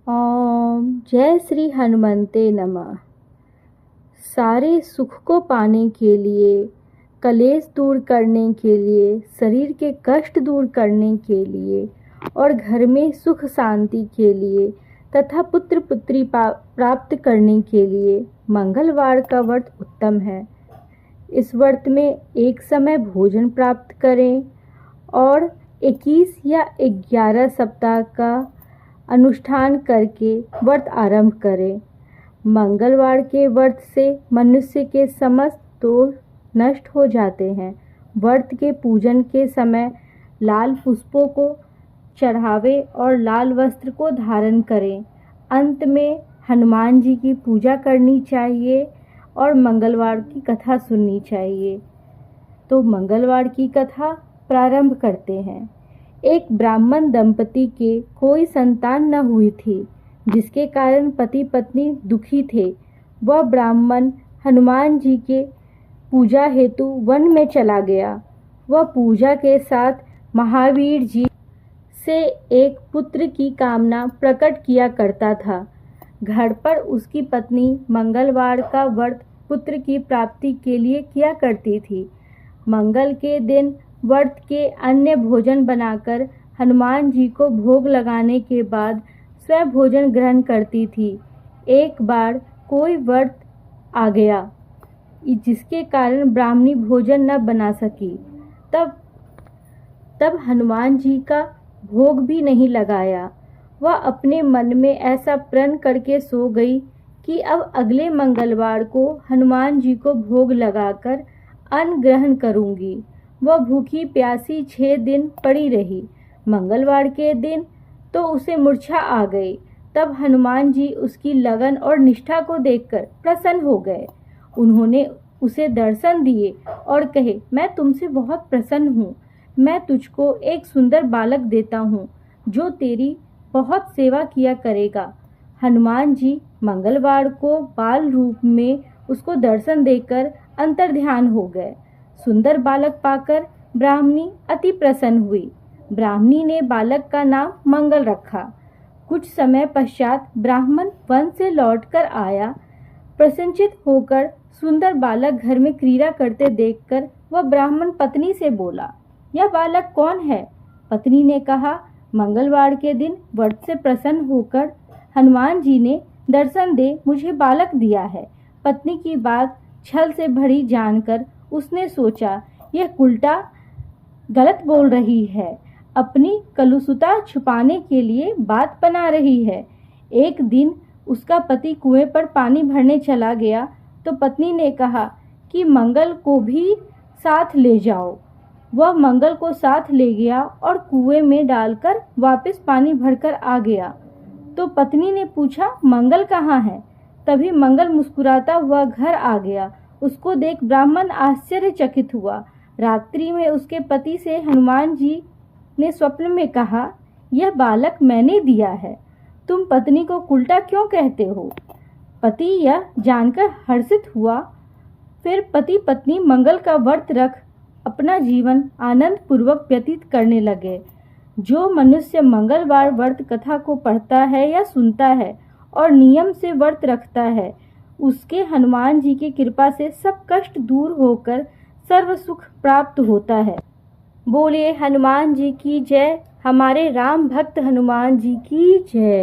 ओम जय श्री हनुमते नमः। सारे सुख को पाने के लिए, कलेश दूर करने के लिए, शरीर के कष्ट दूर करने के लिए और घर में सुख शांति के लिए तथा पुत्र पुत्री प्राप्त करने के लिए मंगलवार का व्रत उत्तम है। इस व्रत में एक समय भोजन प्राप्त करें और 21 या 11 सप्ताह का अनुष्ठान करके व्रत आरंभ करें। मंगलवार के व्रत से मनुष्य के समस्त दोष नष्ट हो जाते हैं। व्रत के पूजन के समय लाल पुष्पों को चढ़ावे और लाल वस्त्र को धारण करें। अंत में हनुमान जी की पूजा करनी चाहिए और मंगलवार की कथा सुननी चाहिए। तो मंगलवार की कथा प्रारंभ करते हैं। एक ब्राह्मण दंपति के कोई संतान न हुई थी, जिसके कारण पति पत्नी दुखी थे। वह ब्राह्मण हनुमान जी के पूजा हेतु वन में चला गया। वह पूजा के साथ महावीर जी से एक पुत्र की कामना प्रकट किया करता था। घर पर उसकी पत्नी मंगलवार का व्रत पुत्र की प्राप्ति के लिए किया करती थी। मंगल के दिन व्रत के अन्य भोजन बनाकर हनुमान जी को भोग लगाने के बाद स्वयं भोजन ग्रहण करती थी। एक बार कोई व्रत आ गया, जिसके कारण ब्राह्मणी भोजन न बना सकी। तब हनुमान जी का भोग भी नहीं लगाया। वह अपने मन में ऐसा प्रण करके सो गई कि अब अगले मंगलवार को हनुमान जी को भोग लगाकर अन्न ग्रहण करूंगी। वह भूखी प्यासी 6 दिन पड़ी रही। मंगलवार के दिन तो उसे मूर्छा आ गई। तब हनुमान जी उसकी लगन और निष्ठा को देखकर प्रसन्न हो गए। उन्होंने उसे दर्शन दिए और कहे, मैं तुमसे बहुत प्रसन्न हूँ। मैं तुझको एक सुंदर बालक देता हूँ जो तेरी बहुत सेवा किया करेगा। हनुमान जी मंगलवार को बाल रूप में उसको दर्शन देकर अंतर्ध्यान हो गए। सुंदर बालक पाकर ब्राह्मणी अति प्रसन्न हुई। ब्राह्मणी ने बालक का नाम मंगल रखा। कुछ समय पश्चात ब्राह्मण वन से लौटकर आया। प्रसन्नचित्त होकर सुंदर बालक घर में क्रीड़ा करते देखकर वह ब्राह्मण पत्नी से बोला, यह बालक कौन है? पत्नी ने कहा, मंगलवार के दिन व्रत से प्रसन्न होकर हनुमान जी ने दर्शन दे मुझे बालक दिया है। पत्नी की बात छल से भरी जानकर उसने सोचा, यह उल्टा गलत बोल रही है, अपनी कलुषता छुपाने के लिए बात बना रही है। एक दिन उसका पति कुएं पर पानी भरने चला गया तो पत्नी ने कहा कि मंगल को भी साथ ले जाओ। वह मंगल को साथ ले गया और कुएं में डालकर वापस पानी भरकर आ गया। तो पत्नी ने पूछा, मंगल कहाँ है? तभी मंगल मुस्कुराता हुआ घर आ गया। उसको देख ब्राह्मण आश्चर्यचकित हुआ। रात्रि में उसके पति से हनुमान जी ने स्वप्न में कहा, यह बालक मैंने दिया है, तुम पत्नी को उल्टा क्यों कहते हो? पति यह जानकर हर्षित हुआ। फिर पति पत्नी मंगल का व्रत रख अपना जीवन आनंद पूर्वक व्यतीत करने लगे। जो मनुष्य मंगलवार व्रत कथा को पढ़ता है या सुनता है और नियम से व्रत रखता है, उसके हनुमान जी की कृपा से सब कष्ट दूर होकर सर्व सुख प्राप्त होता है। बोलिए हनुमान जी की जय। हमारे राम भक्त हनुमान जी की जय।